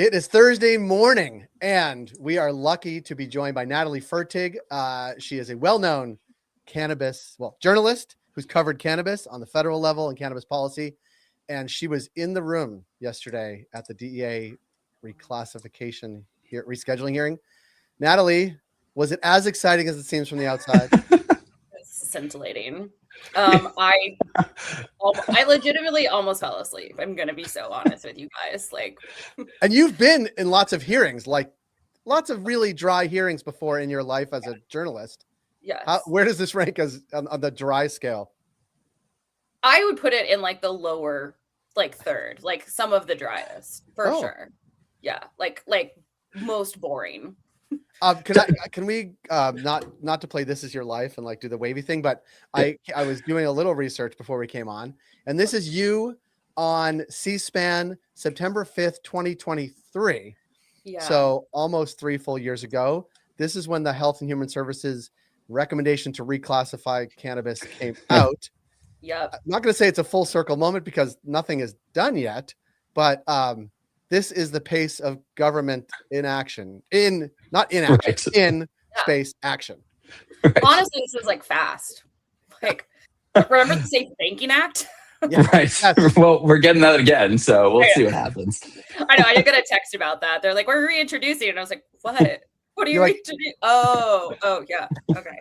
It is Thursday morning, and we are lucky to be joined by Natalie Fertig. She is a well-known journalist who's covered cannabis on the federal level and cannabis policy. And she was in the room yesterday at the DEA rescheduling hearing. Natalie, was it as exciting as it seems from the outside? It's scintillating. I legitimately almost fell asleep. I'm gonna be so honest with you guys. And you've been in lots of hearings, like lots of really dry hearings before in your life as a journalist. Yes. Where does this rank as on the dry scale? I would put it in the lower, third, some of the driest for sure. Yeah, like most boring. Can we not to play This Is Your Life and do the wavy thing, but I was doing a little research before we came on, and this is you on C-SPAN September 5th, 2023. Yeah. So almost 3 full years ago. This is when the Health and Human Services recommendation to reclassify cannabis came out. Yeah. I'm not going to say it's a full circle moment because nothing is done yet, but this is the pace of government inaction in space action. Right. Honestly, this is fast. Remember the Safe Banking Act? Yeah. Right. Yes. Well, we're getting that again, so we'll see what happens. I know. I got a text about that. They're like, "We're reintroducing," and I was like, "What? What are you reintroducing?" Oh, yeah. Okay.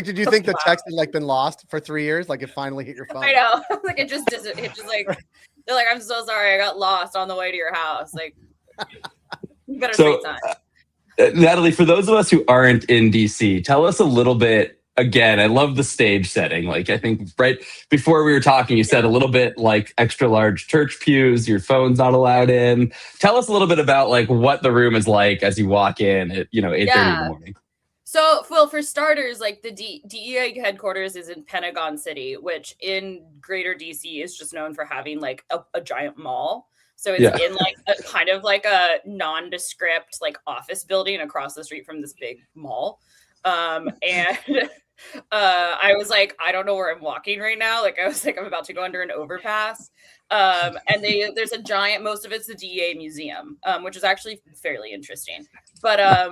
Did you think the text had been lost for 3 years? It finally hit your phone. I know. It just they're like, "I'm so sorry, I got lost on the way to your house." You better say time. Natalie, for those of us who aren't in DC, tell us a little bit. Again, I love the stage setting. I think right before we were talking, you said a little bit extra large church pews, your phone's not allowed in. Tell us a little bit about what the room is like as you walk in at 8:30 in the morning. So, well, for starters, the DEA headquarters is in Pentagon City, which in greater DC is just known for having a giant mall. So it's in a kind of a nondescript office building across the street from this big mall. And I was I don't know where I'm walking right now. I was I'm about to go under an overpass. And there's a giant, most of it's the DEA museum, which is actually fairly interesting. But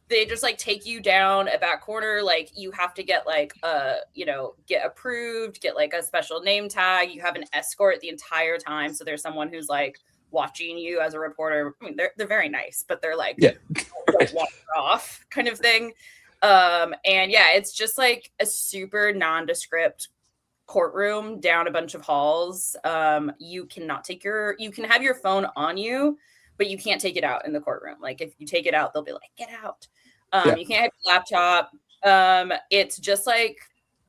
they just take you down a back corner. You have to get get approved, get a special name tag. You have an escort the entire time. So there's someone who's watching you as a reporter. I mean, they're very nice, but they're don't walk off kind of thing. And yeah, it's just a super nondescript courtroom down a bunch of halls. You can have your phone on you, but you can't take it out in the courtroom. If you take it out, they'll be get out. You can't have your laptop. It's just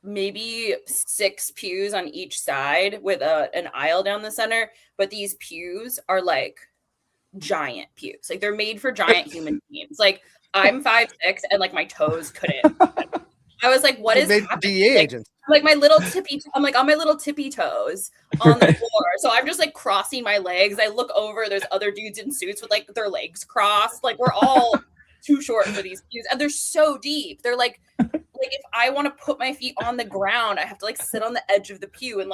maybe 6 pews on each side with an aisle down the center. But these pews are giant pews. They're made for giant human beings. I'm 5'6" and my toes couldn't. I was what is happening? DEA agents. I'm my little tippy. I'm on my little tippy toes on the floor. So I'm just crossing my legs. I look over. There's other dudes in suits with their legs crossed. We're all too short for these pews, and they're so deep. They're if I want to put my feet on the ground, I have to sit on the edge of the pew and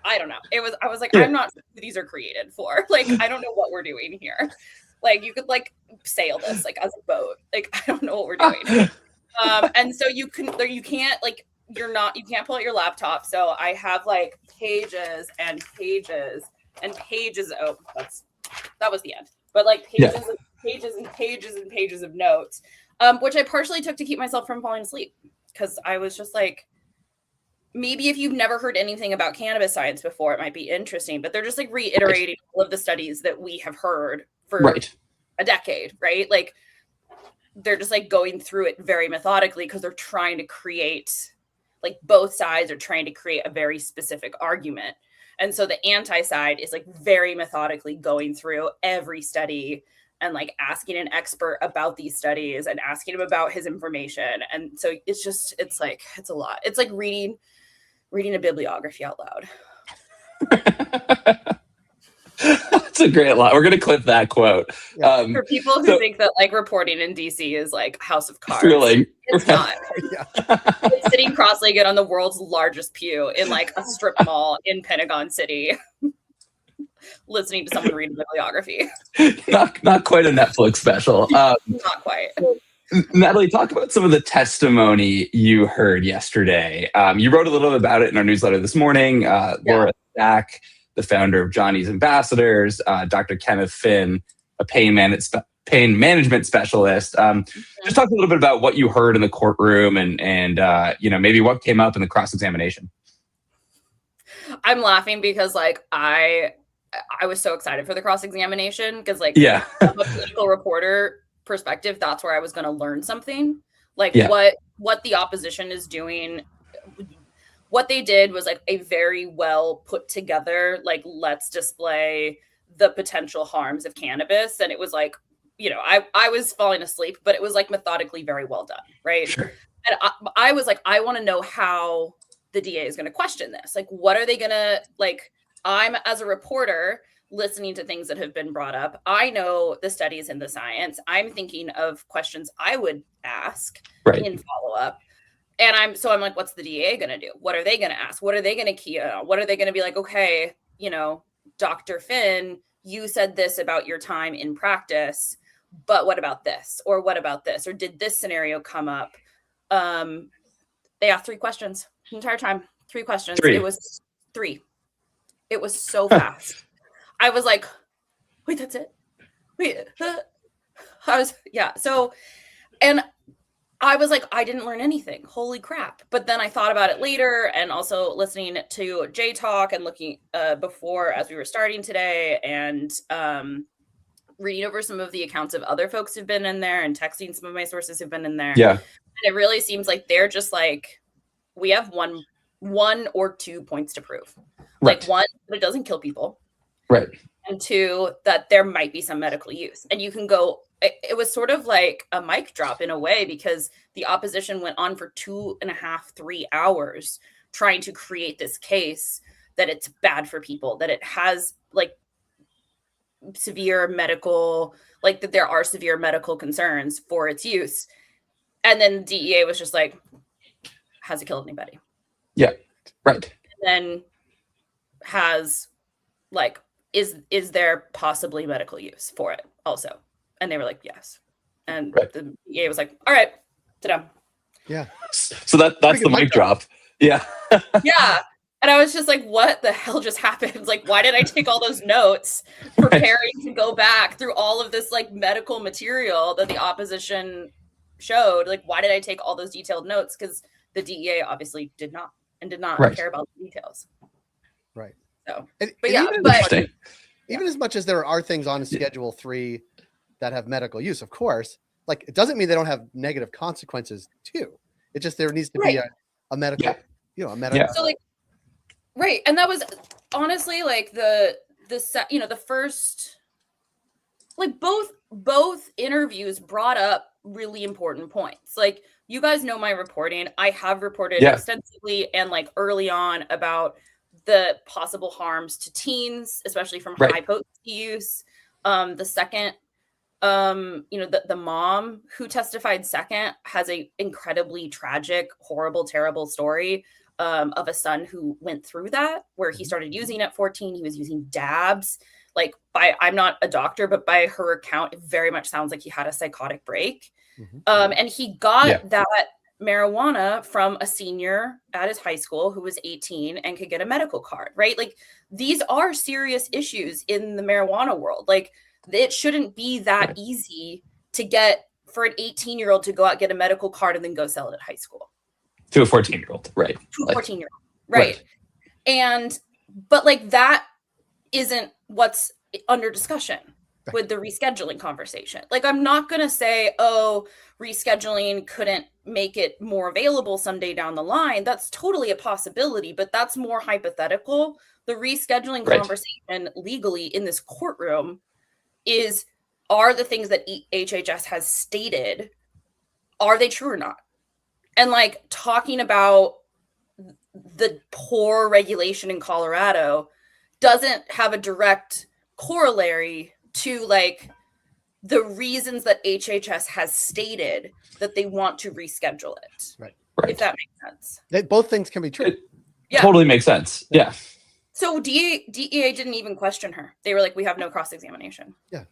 I don't know. I was I'm not sure who these are created for. I don't know what we're doing here. You could sail this as a boat. I don't know what we're doing. And so you can't pull out your laptop. So I have pages and pages and pages. Oh, that was the end. But pages and pages and pages and pages of notes, which I partially took to keep myself from falling asleep. Because I was just maybe if you've never heard anything about cannabis science before, it might be interesting. But they're just reiterating all of the studies that we have heard for a decade, right? They're just going through it very methodically because they're trying to create, both sides are trying to create a very specific argument. And so the anti side is very methodically going through every study and asking an expert about these studies and asking him about his information. And so it's a lot. It's reading a bibliography out loud. That's a great line. We're going to clip that quote. Yeah. For people who think that reporting in DC is House of Cards. Thrilling. It's not. It's sitting cross-legged on the world's largest pew in a strip mall in Pentagon City. listening to someone read a bibliography. Not quite a Netflix special. Not quite. Natalie, talk about some of the testimony you heard yesterday. You wrote a little bit about it in our newsletter this morning. Laura Stack, the founder of Johnny's Ambassadors, Dr. Kenneth Finn, a pain management specialist. Just talk a little bit about what you heard in the courtroom and maybe what came up in the cross-examination. I'm laughing because like I was so excited for the cross-examination because like from a political reporter perspective, that's where I was going to learn something. Like what the opposition is doing. What they did was like a very well put together, like, let's display the potential harms of cannabis. And it was like, I was falling asleep, but it was like methodically very well done. Right. Sure. And I was like, I want to know how the DA is going to question this. Like, what are they going to, like, I'm as a reporter listening to things that have been brought up. I know the studies and the science. I'm thinking of questions I would ask in follow-up. And I'm like, what's the DA going to do? What are they going to ask? What are they going to key on? What are they going to be like, okay, Dr. Finn, you said this about your time in practice, but what about this? Or what about this? Or did this scenario come up? They asked 3 questions the entire time. 3 questions. 3. It was 3. It was so fast. I was like, wait, that's it? Wait. So, and I was like, I didn't learn anything. Holy crap. But then I thought about it later, and also listening to Jay talk and looking before as we were starting today, and reading over some of the accounts of other folks who've been in there and texting some of my sources who've been in there. Yeah. And it really seems like they're just like, we have one or 2 points to prove. Right. Like, 1, that it doesn't kill people. Right. And 2, that there might be some medical use. And you can go, it was sort of like a mic drop in a way, because the opposition went on for 2.5, 3 hours trying to create this case that it's bad for people, that it has like severe medical, like that there are severe medical concerns for its use. And then the DEA was just like, has it killed anybody? Yeah. Right. And then has like, is there possibly medical use for it also? And they were like, yes. And the DEA was like, all right, sit down. Yeah. So that's the mic drop. Yeah. Yeah. And I was just like, what the hell just happened? Like, why did I take all those notes preparing to go back through all of this like medical material that the opposition showed? Like, why did I take all those detailed notes? Because the DEA obviously did not care about the details. Right. So, even as much as there are things on Schedule 3 that have medical use, of course, like, it doesn't mean they don't have negative consequences too. It just, there needs to be a medical, a medical. So like, right. And that was honestly like the first, like both interviews brought up really important points. Like, you guys know my reporting. I have reported extensively and like early on about the possible harms to teens, especially from high potency use. The second, the mom who testified second has a incredibly tragic, horrible, terrible story of a son who went through that, where he started using at 14. He was using dabs. Like, I'm not a doctor, but by her account, it very much sounds like he had a psychotic break. And he got that marijuana from a senior at his high school who was 18 and could get a medical card, right? Like, these are serious issues in the marijuana world. Like, it shouldn't be that easy to get for an 18-year-old to go out, get a medical card, and then go sell it at high school. To a 14-year-old, right. To a 14-year-old, right. But like, that isn't what's under discussion with the rescheduling conversation. Like, I'm not going to say, oh, rescheduling couldn't make it more available someday down the line. That's totally a possibility, but that's more hypothetical. The rescheduling conversation legally in this courtroom are the things that HHS has stated, are they true or not? And like, talking about the poor regulation in Colorado doesn't have a direct corollary to like the reasons that HHS has stated that they want to reschedule it. Right. If that makes sense. Both things can be true. It totally makes sense. Yeah. So DEA didn't even question her. They were like, we have no cross-examination. Yeah.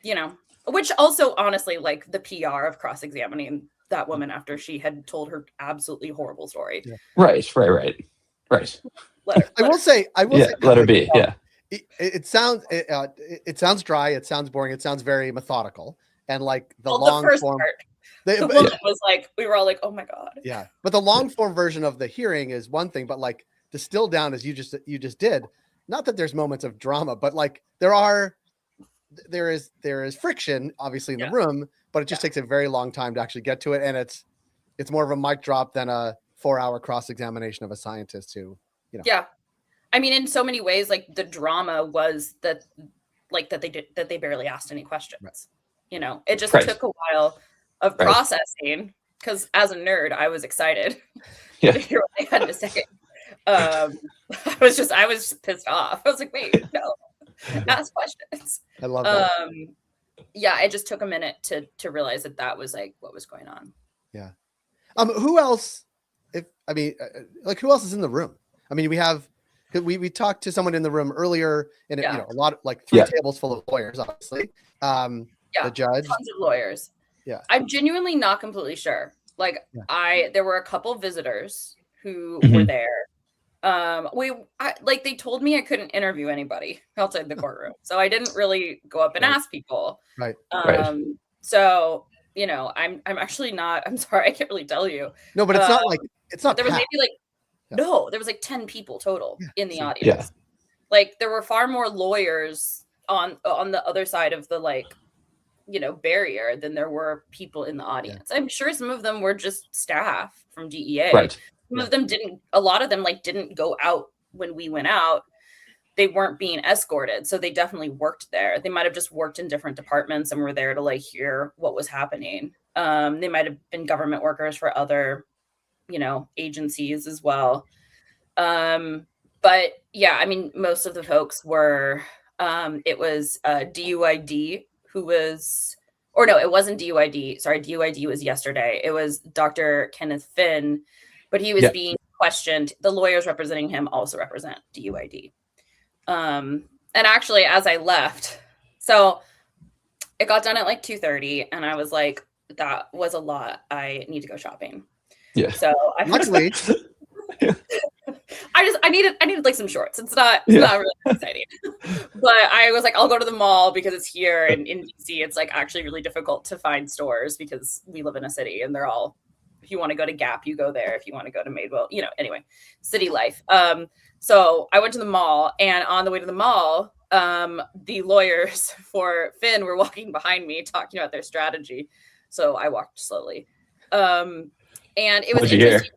You know, which also honestly, like the PR of cross-examining that woman after she had told her absolutely horrible story. Yeah. Right. I will say, let her be. Yeah. It sounds dry. It sounds boring. It sounds very methodical. And like the long first form, part, the woman was like, we were all like, oh my God. Yeah. But the long form version of the hearing is one thing, but like distilled down as you just did, not that there's moments of drama, but like there is friction obviously in the room, but it just takes a very long time to actually get to it. And it's more of a mic drop than a 4-hour cross-examination of a scientist who, Yeah. I mean, in so many ways, like the drama was that they barely asked any questions. Right. It just took a while of processing, because as a nerd, I was excited to hear what they had to say. I was pissed off. I was like, wait, no, ask questions. I love that. Yeah, it just took a minute to realize that was like what was going on. Yeah. Who else? Who else is in the room? I mean, we talked to someone in the room earlier, and a lot, like 3 tables full of lawyers, obviously. The judge, tons of lawyers. Yeah, I'm genuinely not completely sure. Like, there were a couple visitors who were there. They told me I couldn't interview anybody outside the courtroom, so I didn't really go up and ask people. Right. So I'm actually not. I'm sorry, I can't really tell you. No, but it's not. There was maybe like. No, there was like 10 people total in the audience. Yeah. Like there were far more lawyers on the other side of the barrier than there were people in the audience. I'm sure some of them were just staff from DEA. Right. Some of them didn't. A lot of them didn't go out when we went out. They weren't being escorted, so they definitely worked there. They might have just worked in different departments and were there to hear what was happening. They might have been government workers for other agencies as well. But yeah, I mean, most of the folks were, it was DUID who was, or no, it wasn't DUID. Sorry, DUID was yesterday. It was Dr. Kenneth Finn, but he was being questioned. The lawyers representing him also represent DUID. And actually, as I left, so it got done at 2:30, and I was like, that was a lot. I need to go shopping. Yeah. So luckily, I needed some shorts. It's not really exciting, but I was like, I'll go to the mall because it's here in DC. It's actually really difficult to find stores because we live in a city and they're all, if you want to go to Gap, you go there. If you want to go to Madewell, anyway, city life. So I went to the mall, and on the way to the mall, the lawyers for Finn were walking behind me talking about their strategy. So I walked slowly. And it was interesting.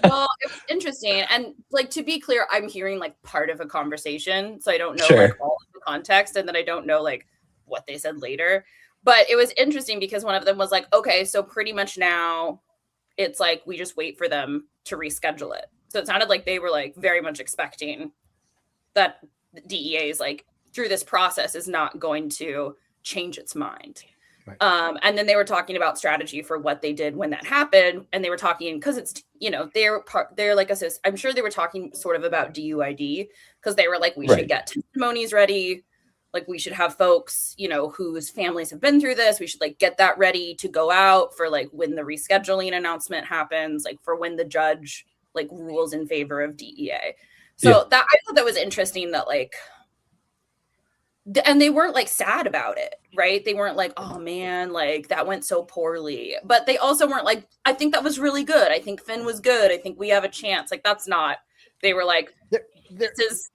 Well, it was interesting. And to be clear, I'm hearing part of a conversation. So I don't know all of the context, and then I don't know what they said later. But it was interesting because one of them was like, okay, so pretty much now it's we just wait for them to reschedule it. So it sounded like they were very much expecting that the DEA is through this process is not going to change its mind. Right. And then they were talking about strategy for what they did when that happened. And they were talking because it's, they're like us. I'm sure they were talking sort of about DUID because they were we should get testimonies ready. We should have folks, whose families have been through this. We should get that ready to go out for when the rescheduling announcement happens, for when the judge rules in favor of DEA. So that I thought that was interesting that and they weren't sad about it, right? They weren't oh man, that went so poorly. But they also weren't I think that was really good. I think Finn was good. I think we have a chance. That's not. They were this is,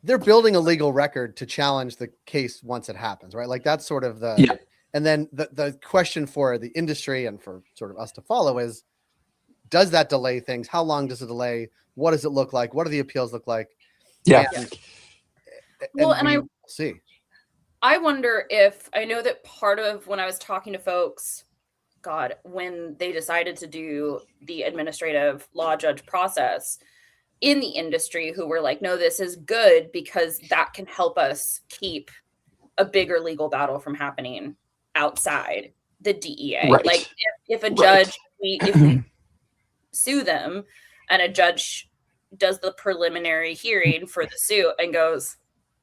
They're building a legal record to challenge the case once it happens, right? That's sort of the. And then the question for the industry and for sort of us to follow is, does that delay things? How long does it delay? What does it look like? What do the appeals look like? Yeah. And see. I wonder if, I know that part of when I was talking to folks, when they decided to do the administrative law judge process in the industry, who were no, this is good because that can help us keep a bigger legal battle from happening outside the DEA. Right. If a judge, if we sue them and a judge does the preliminary hearing for the suit and goes,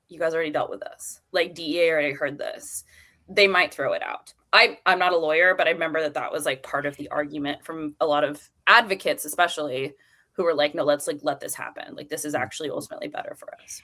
you guys already dealt with this. Like, DEA already heard this. They might throw it out. I'm not a lawyer, but I remember that was like part of the argument from a lot of advocates, especially, who were like, no, let's like let this happen. Like, this is actually ultimately better for us.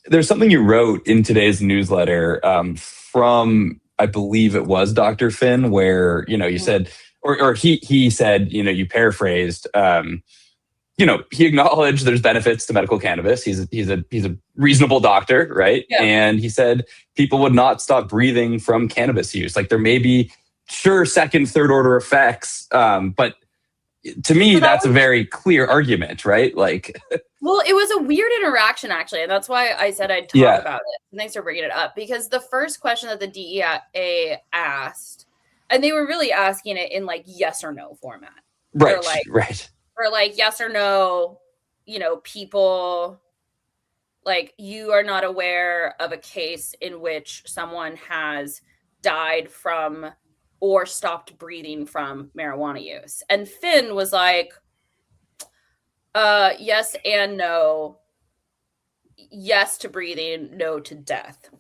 There's something you wrote in today's newsletter from, I believe it was Dr. Finn, where, you know, you said, or he said, you know, you paraphrased, you know, he acknowledged there's benefits to medical cannabis. He's a reasonable doctor, right? Yeah. And he said people would not stop breathing from cannabis use. Like, there may be, sure, second, third order effects, but to me, that's a very clear argument, right? Like, well, it was a weird interaction, actually, and that's why I said I'd talk about it. And thanks for bringing it up, because the first question that the DEA asked, and they were really asking it in like yes or no format, right? Or like yes or no, you know, people, like, you are not aware of a case in which someone has died from or stopped breathing from marijuana use. And Finn was like, yes and no. Yes to breathing, no to death.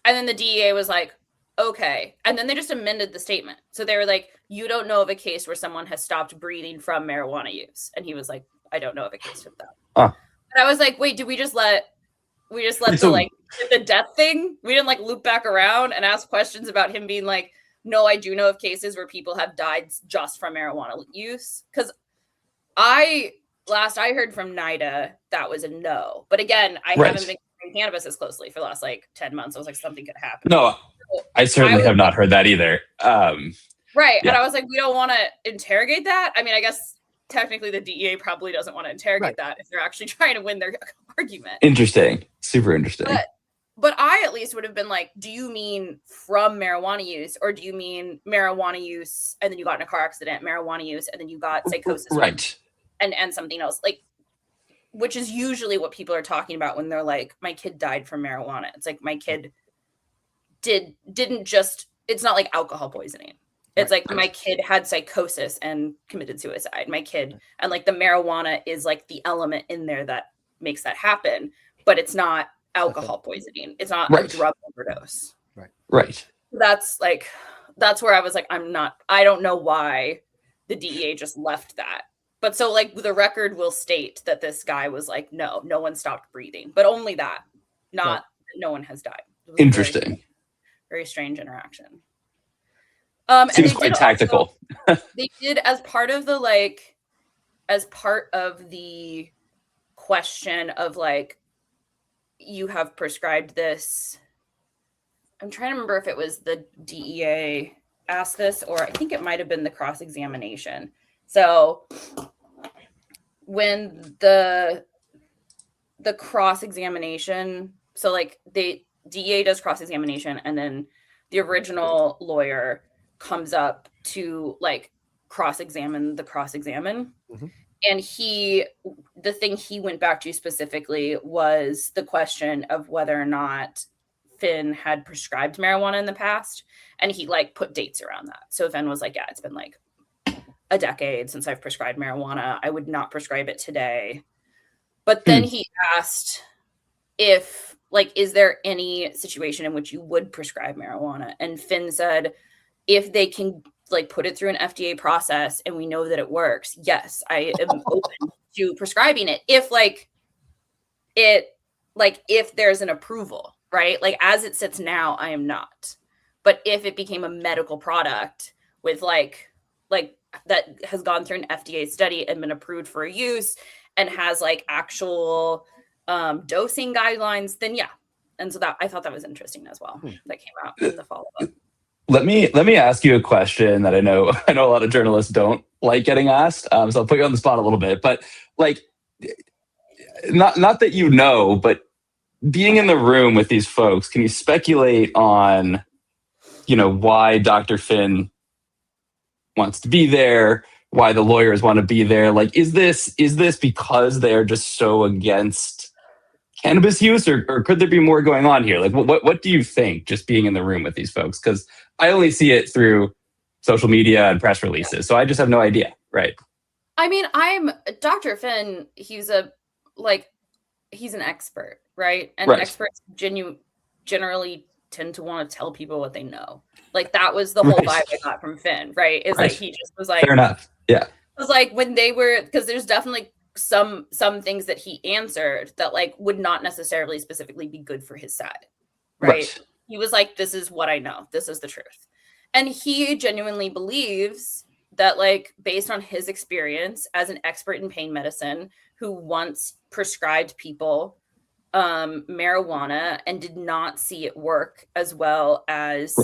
And then the DEA was like, okay. And then they just amended the statement. So they were like, you don't know of a case where someone has stopped breathing from marijuana use. And he was like, I don't know of a case of that. And I was like, wait, did we just let the death thing? We didn't like loop back around and ask questions about him being like, no, I do know of cases where people have died just from marijuana use. Because last I heard from NIDA, that was a no. But again, I haven't been doing cannabis as closely for the last like 10 months. I was like, something could happen. No, I certainly have not heard that either. Right. Yeah. And I was like, we don't want to interrogate that. I mean, I guess technically the DEA probably doesn't want to interrogate that if they're actually trying to win their argument. Interesting. Super interesting. But I at least would have been like, do you mean from marijuana use, or do you mean marijuana use and then you got in a car accident, marijuana use, and then you got psychosis? Right. And something else, like, which is usually what people are talking about when they're like, my kid died from marijuana. It's like, my kid didn't just, it's not like alcohol poisoning. It's like, my kid had psychosis and committed suicide. My kid, and like the marijuana is like the element in there that makes that happen, but it's not alcohol poisoning. It's not a drug overdose. Right. That's where I was like, I don't know why the DEA just left that. But so like the record will state that this guy was like, no one stopped breathing, but only that, not no one has died. Interesting. Very, very strange interaction. Seems quite tactical. They did as part of the question of like, you have prescribed this. I'm trying to remember if it was the DEA asked this, or I think it might have been the cross-examination. So when the cross-examination, so like the DEA does cross-examination, and then the original lawyer comes up to like cross-examine the cross-examine. Mm-hmm. And the thing he went back to specifically was the question of whether or not Finn had prescribed marijuana in the past. And he like put dates around that. So Finn was like, yeah, it's been like a decade since I've prescribed marijuana. I would not prescribe it today. But then he asked if, like, is there any situation in which you would prescribe marijuana? And Finn said, if they can like put it through an FDA process and we know that it works, yes, I am open to prescribing it. If there's an approval, right? Like as it sits now, I am not. But if it became a medical product with like that has gone through an FDA study and been approved for use and has like actual dosing guidelines, then yeah. And so that I thought that was interesting as well. That came out in the follow-up. Let me ask you a question that I know a lot of journalists don't like getting asked. So I'll put you on the spot a little bit, but like, not that you know, but being in the room with these folks, can you speculate on, why Dr. Finn wants to be there, why the lawyers want to be there? Like, is this because they're just so against cannabis use, or could there be more going on here? Like, what do you think, just being in the room with these folks? Because I only see it through social media and press releases, so I just have no idea. Right. I mean, Dr. Finn, he's an expert, right? And experts generally tend to want to tell people what they know. Like that was the whole vibe I got from Finn, right? Is like he just was like, fair enough. Yeah. It was like when they were, because there's definitely some things that he answered that like would not necessarily specifically be good for his side, right? He was like, this is what I know. This is the truth. And he genuinely believes that, like, based on his experience as an expert in pain medicine who once prescribed people marijuana and did not see it work as well as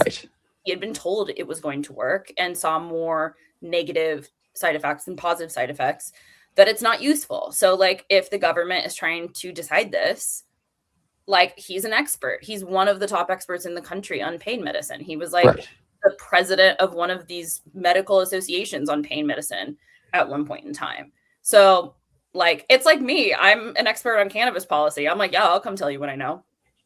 he had been told it was going to work and saw more negative side effects than positive side effects, that it's not useful. So, like, if the government is trying to decide this, like, he's an expert. He's one of the top experts in the country on pain medicine. He was like the president of one of these medical associations on pain medicine at one point in time. So, like, it's like me. I'm an expert on cannabis policy. I'm like, yeah, I'll come tell you what I know.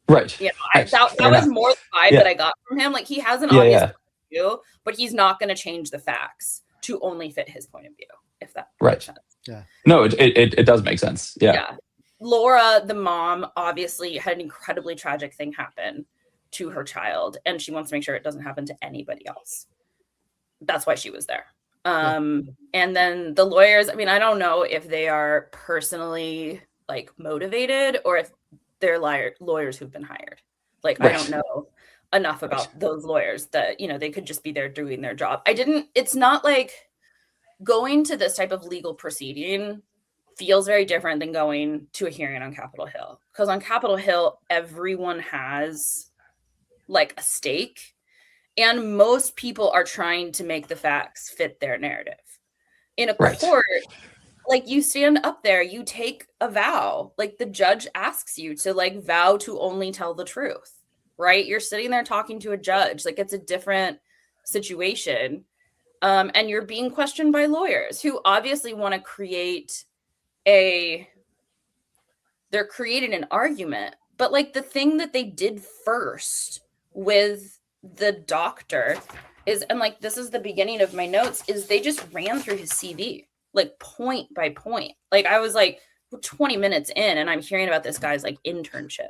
Right. You know, that was more the vibe that I got from him. Like, he has an obvious point of view, but he's not going to change the facts to only fit his point of view, if that makes sense. Yeah. No, it does make sense. Yeah. Laura, the mom, obviously had an incredibly tragic thing happen to her child, and she wants to make sure it doesn't happen to anybody else. That's why she was there. And then the lawyers, I mean, I don't know if they are personally like motivated or if they're lawyers who've been hired. Like, I don't know enough about those lawyers that, you know, they could just be there doing their job. It's not like going to this type of legal proceeding feels very different than going to a hearing on Capitol Hill. Because on Capitol Hill, everyone has like a stake, and most people are trying to make the facts fit their narrative. In a court, like, you stand up there, you take a vow. Like, the judge asks you to like vow to only tell the truth, right? You're sitting there talking to a judge. Like, it's a different situation. And you're being questioned by lawyers who obviously want to create they're creating an argument. But like, the thing that they did first with the doctor is, and like, this is the beginning of my notes, is they just ran through his CV, like, point by point. Like, I was like 20 minutes in and I'm hearing about this guy's like internship.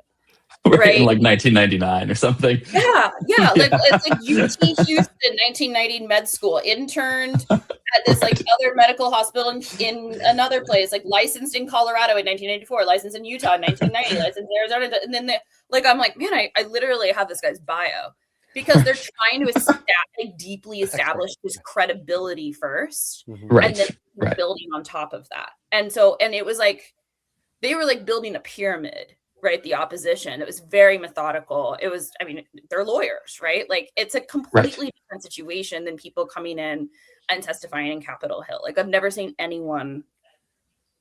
Right? In like 1999 or something. Yeah. Like, it's like UT Houston, 1990 med school, interned at this like other medical hospital in another place, like licensed in Colorado in 1984, licensed in Utah in 1990, licensed in Arizona. And then like, I'm like, man, I literally have this guy's bio, because they're trying to deeply establish his credibility first, and then building on top of that. And it was like, they were like building a pyramid. Right, the opposition. It was very methodical. It was, I mean, they're lawyers, right? Like, it's a completely different situation than people coming in and testifying in Capitol Hill. Like, I've never seen anyone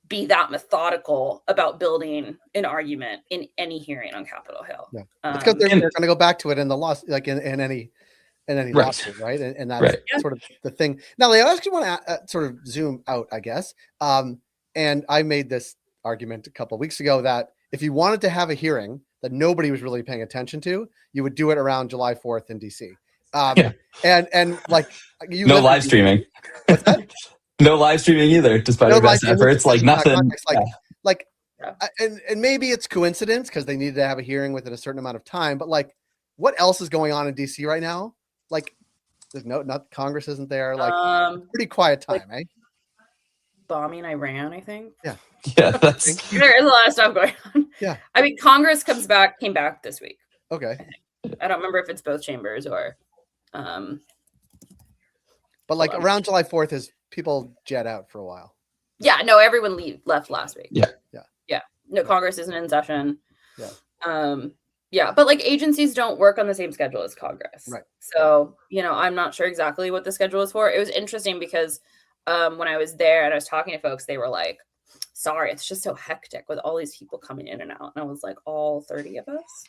be that methodical about building an argument in any hearing on Capitol Hill. Yeah, because they're going to go back to it in the loss, like in any lawsuit, right? And that's sort of the thing. Now, I actually want to sort of zoom out, I guess. And I made this argument a couple of weeks ago that if you wanted to have a hearing that nobody was really paying attention to, you would do it around July 4th in DC. And like, no live streaming. What's that? No live streaming either, despite our best efforts. Like, nothing. And maybe it's coincidence because they needed to have a hearing within a certain amount of time. But like, what else is going on in DC right now? Like, there's not Congress isn't there. Like, pretty quiet time, eh? Bombing Iran, I think. Yeah, there is a lot of stuff going on. Yeah, I mean, Congress came back this week. Okay, I don't remember if it's both chambers or. But like around July 4th, is people jet out for a while. Yeah, no, everyone left last week. Yeah. No, Congress isn't in session. Yeah. But like, agencies don't work on the same schedule as Congress. Right. So, you know, I'm not sure exactly what the schedule is for. It was interesting because when I was there and I was talking to folks, they were like, sorry, it's just so hectic with all these people coming in and out. And I was like, all 30 of us?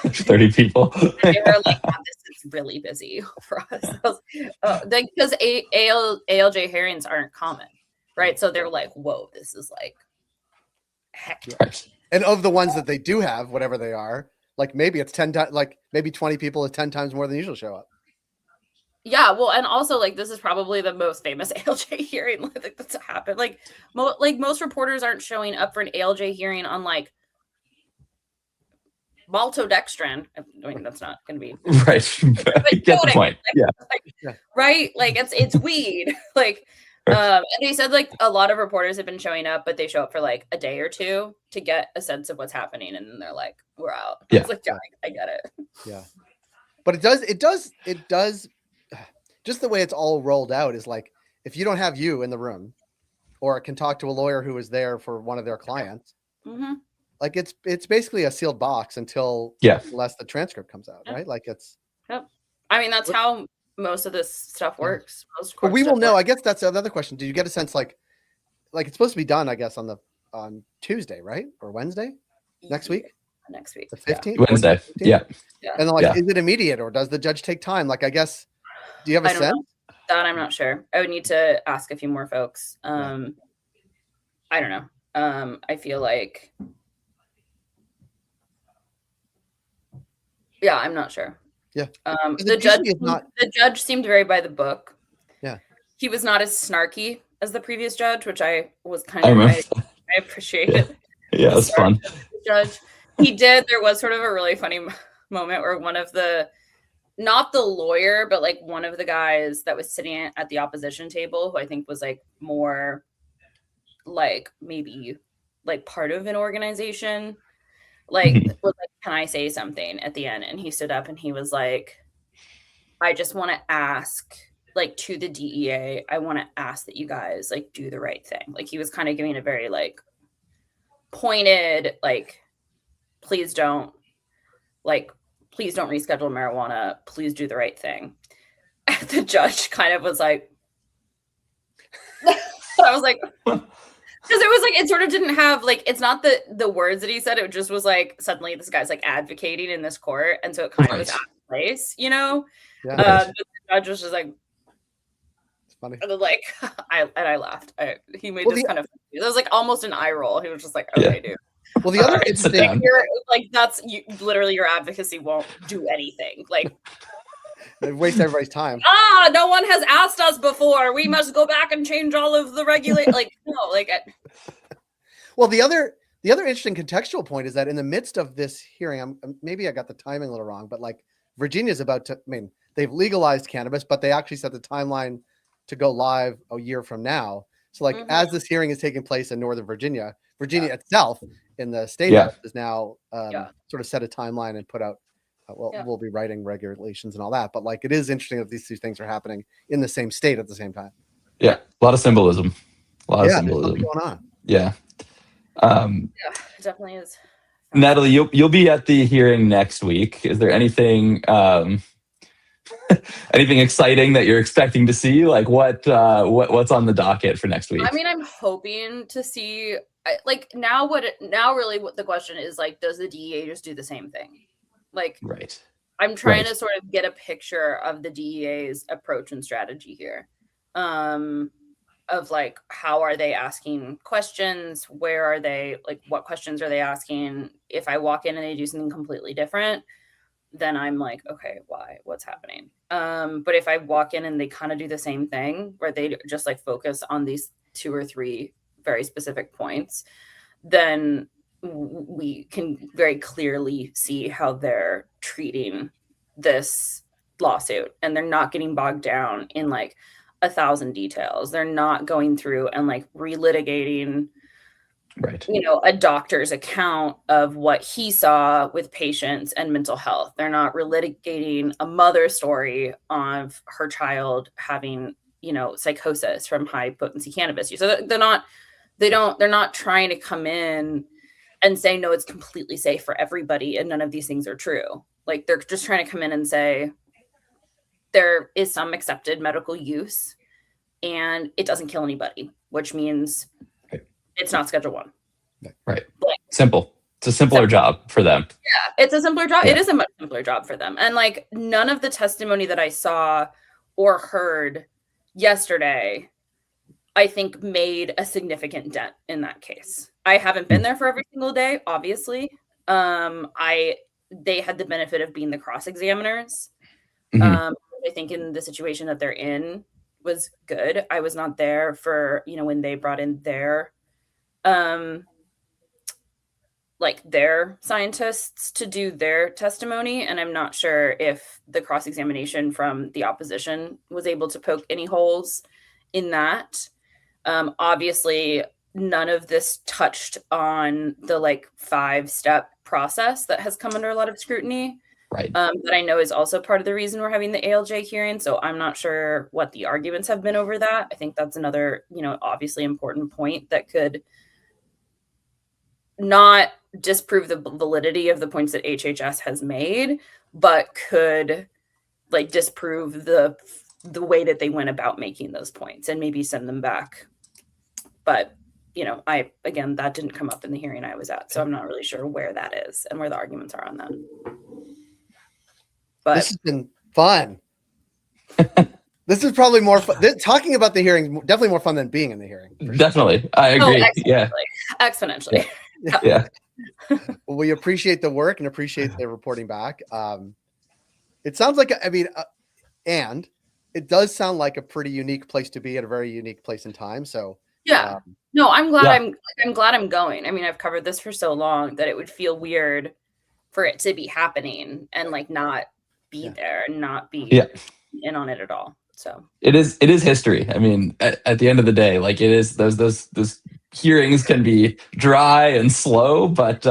30 people. And they were like, oh, this is really busy for us. Because ALJ hearings aren't common, right? So they're like, whoa, this is like hectic. Right. And of the ones that they do have, whatever they are, like maybe it's 10 times, like maybe 20 people is 10 times more than usual show up. Yeah, well, and also like this is probably the most famous ALJ hearing like that's happened. Like, most reporters aren't showing up for an ALJ hearing on like maltodextrin. I mean, that's not going to be Right. but you Get know the what I point. mean? Yeah. Like, right? Like it's weed. Like, and they said like a lot of reporters have been showing up, but they show up for like a day or two to get a sense of what's happening, and then they're like, "We're out." Yeah. It's like, yeah, I get it. Yeah, but it does. Just the way it's all rolled out is like if you don't have you in the room, or can talk to a lawyer who was there for one of their clients, like it's basically a sealed box until unless the transcript comes out, right? Like it's. Yep. I mean, that's how most of this stuff works. But we will know. I guess that's another question. Do you get a sense like it's supposed to be done? I guess on Tuesday, right, or Wednesday next week? Next week, the 15th, Wednesday. Yeah. And like, is it immediate or does the judge take time? Like, I guess. Do you have a sense? That I'm not sure. I would need to ask a few more folks. I don't know. I feel like, yeah, I'm not sure. Yeah. The judge seemed very by the book. Yeah. He was not as snarky as the previous judge, which I was I appreciated. Yeah, it was fun. Judge. There was sort of a really funny moment where one of not the lawyer, but like one of the guys that was sitting at the opposition table, who I think was like more like maybe like part of an organization, like was like, "Can I say something?" at the end. And he stood up and he was like, "I just want to ask, like, to the DEA, I want to ask that you guys like do the right thing." Like he was kind of giving a very like pointed, like, please don't reschedule marijuana. Please do the right thing. And the judge kind of was like, I was like, because it was like, it sort of didn't have like, it's not the words that he said. It just was like, suddenly this guy's like advocating in this court. And so it kind of was out of place, you know? Yeah. The judge was just like, it's funny. And then, like, I laughed. He made this kind of, it was like almost an eye roll. He was just like, okay, dude. Well, the other thing, like that's literally your advocacy won't do anything. Like, it wastes everybody's time. No one has asked us before. We must go back and change all of the regulate. Like, no, like. Well, the other interesting contextual point is that in the midst of this hearing, maybe I got the timing a little wrong, but like Virginia's about to. I mean, they've legalized cannabis, but they actually set the timeline to go live a year from now. So, like, as this hearing is taking place in Northern Virginia itself in the state house is now sort of set a timeline and put out. We'll be writing regulations and all that, but like it is interesting that these two things are happening in the same state at the same time. Yeah, a lot of symbolism. There's something going on. Yeah. It definitely is. Natalie, you'll be at the hearing next week. Is there anything anything exciting that you're expecting to see? Like what's on the docket for next week? I mean, I'm hoping to see really what the question is, like, does the DEA just do the same thing? Like, right. I'm trying to sort of get a picture of the DEA's approach and strategy here. Of like, how are they asking questions? Where are they, like, what questions are they asking? If I walk in and they do something completely different, then I'm like, okay, why? What's happening? But if I walk in and they kind of do the same thing, where they just like focus on these 2 or 3 very specific points, then we can very clearly see how they're treating this lawsuit, and they're not getting bogged down in like 1,000 details. They're not going through and like relitigating, a doctor's account of what he saw with patients and mental health. They're not relitigating a mother's story of her child having, psychosis from high potency cannabis use. So they're not trying to come in and say, no, it's completely safe for everybody and none of these things are true. Like, they're just trying to come in and say there is some accepted medical use and it doesn't kill anybody, which means it's not Schedule 1. Right. Simple. It's a simpler job for them. Yeah, it's a simpler job. Yeah. It is a much simpler job for them. And like, none of the testimony that I saw or heard yesterday, I think, made a significant dent in that case. I haven't been there for every single day, obviously. They had the benefit of being the cross-examiners. I think in the situation that they're in was good. I was not there for, when they brought in their their scientists to do their testimony, and I'm not sure if the cross-examination from the opposition was able to poke any holes in that. Obviously, none of this touched on the 5-step process that has come under a lot of scrutiny. Right. That I know is also part of the reason we're having the ALJ hearing. So I'm not sure what the arguments have been over that. I think that's another, obviously important point that could not disprove the validity of the points that HHS has made, but could disprove the way that they went about making those points and maybe send them back. But that didn't come up in the hearing I was at, so I'm not really sure where that is and where the arguments are on that. But this has been fun. This is probably more fun. Talking about the hearing, definitely more fun than being in the hearing. Definitely. I agree. Exponentially. Yeah. Well, we appreciate the work and appreciate the reporting back. It sounds like, and it does sound like a pretty unique place to be at a very unique place in time. So yeah, no, I'm glad I'm glad I'm going. I mean, I've covered this for so long that it would feel weird for it to be happening and not be there and not be in on it at all. So it is history. I mean, at the end of the day, it is those hearings can be dry and slow, but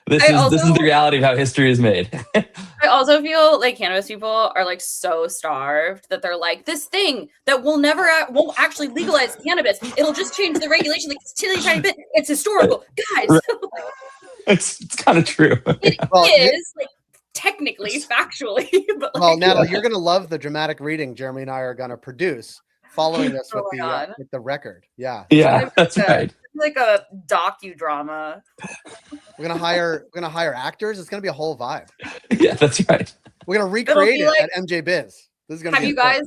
this is the reality of how history is made. I also feel like cannabis people are so starved that they're this thing that won't actually legalize cannabis. It'll just change the regulation this tiny bit. It's historical, guys. Right. It's kind of true. It is technically, factually. But Natalie, you're gonna love the dramatic reading Jeremy and I are gonna produce following this with the record. Yeah, that's right. Like a docudrama. We're gonna hire actors. It's gonna be a whole vibe. Yeah, that's right. We're gonna recreate it at MJ Biz. This is gonna. Have you guys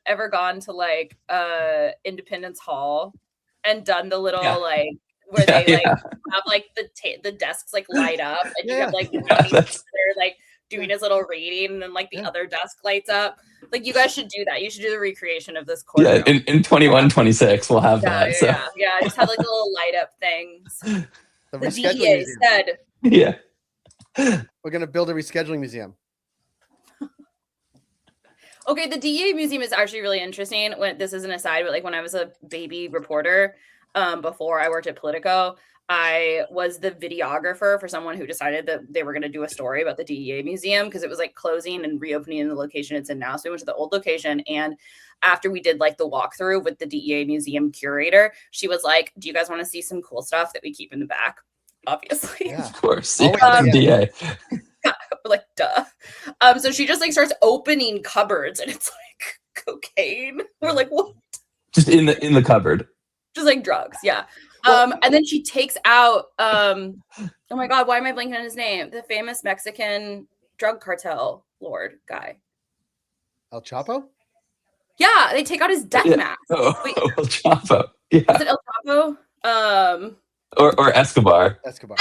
ever gone to Independence Hall and done the little where they have the desks light up and you have they're doing his little reading and then the other desk lights up. You guys should do that. You should do the recreation of this courtroom. Yeah, in 21, 26 we'll have that. So. Yeah. Just have little light up things. The DEA said. Yeah. We're gonna build a rescheduling museum. Okay, the DEA museum is actually really interesting. This is an aside, but when I was a baby reporter, before I worked at Politico, I was the videographer for someone who decided that they were going to do a story about the DEA museum because it was closing and reopening in the location it's in now. So we went to the old location, and after we did the walkthrough with the DEA museum curator, she was like, "Do you guys want to see some cool stuff that we keep in the back?" Obviously, of course, DEA. Duh. So she just starts opening cupboards, and it's cocaine. We're what? Just in the cupboard. Just drugs, yeah. And then she takes out, oh my God, why am I blanking on his name? The famous Mexican drug cartel lord guy. El Chapo? Yeah, they take out his death mask. Wait. El Chapo. Yeah. Is it El Chapo? Or Escobar. Escobar.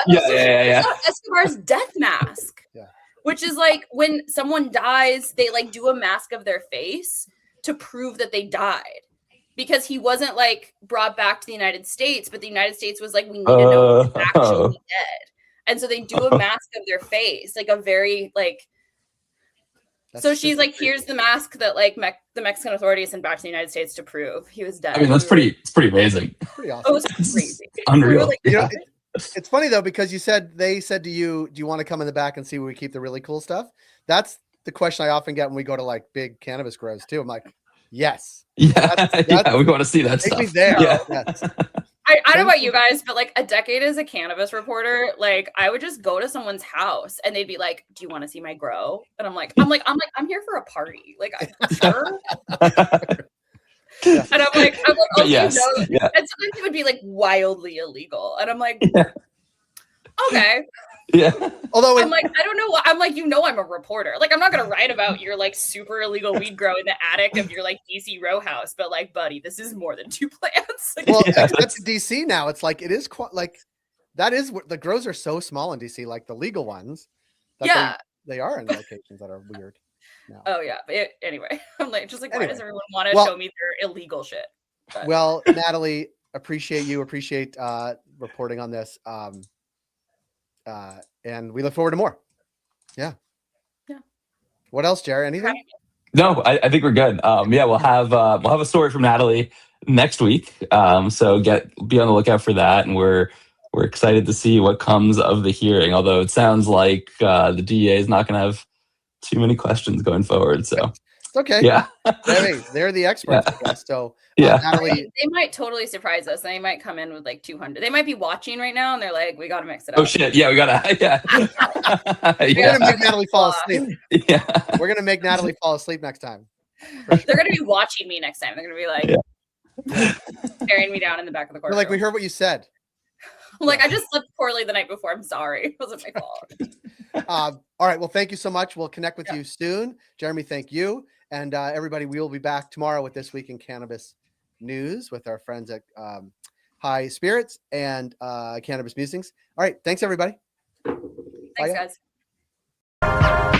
Yeah. Escobar's death mask. Yeah. Which is when someone dies, they do a mask of their face to prove that they died. Because he wasn't brought back to the United States, but the United States was we need to know he's actually dead. And so they do a mask of their face, a very so she's here's the mask that the Mexican authorities sent back to the United States to prove he was dead. I mean, it's pretty amazing. Pretty awesome. It was crazy. Unreal. It's funny though, because they said to you, do you want to come in the back and see where we keep the really cool stuff? That's the question I often get when we go to big cannabis grows too. I'm like, yes. Yeah, we want to see that stuff. Me there. Yeah. Yes. I don't know about you guys, but a decade as a cannabis reporter, I would just go to someone's house and they'd be like, "Do you want to see my grow?" And I'm I'm here for a party. I'm sure. And I'm like, okay, yes. No. Yeah. And sometimes it would be wildly illegal, and I'm like, okay. Yeah. Although I'm I don't know what I'm I'm a reporter. I'm not gonna write about your super illegal weed grow in the attic of your DC row house, but buddy, this is more than 2 plants. Well, except DC now, it's it is quite that is what the grows are so small in DC, the legal ones. That they are in locations that are weird. No. Oh yeah. Anyway, I'm like, just like, why Anyway. does everyone want to Well- show me their illegal shit? But Well, Natalie, appreciate reporting on this. And we look forward to more. Yeah. Yeah. What else, Jerry? Anything? No, I think we're good. Yeah, we'll have a story from Natalie next week. So be on the lookout for that, and we're excited to see what comes of the hearing. Although it sounds like the DEA is not going to have too many questions going forward. So It's okay. yeah, Hey, they're the experts, I guess. So Yeah. Natalie, they might totally surprise us. They might come in with like 200. They might be watching right now and they're like, we got to mix it up. oh shit, yeah, we gotta, yeah, we're yeah, gonna make Natalie fall asleep. yeah. We're gonna make Natalie fall asleep next time. They're going to be watching me next time. They're going to be like, staring me down in the back of the We're courtroom. like, we heard what you said. I'm like, I just slept poorly the night before. I'm sorry. It wasn't my fault. All right. Well, thank you so much. We'll connect with you soon. Jeremy, thank you. And everybody, we will be back tomorrow with This Week in Cannabis News with our friends at High Spirits and Cannabis Musings. All right. Thanks, everybody. Thanks, guys.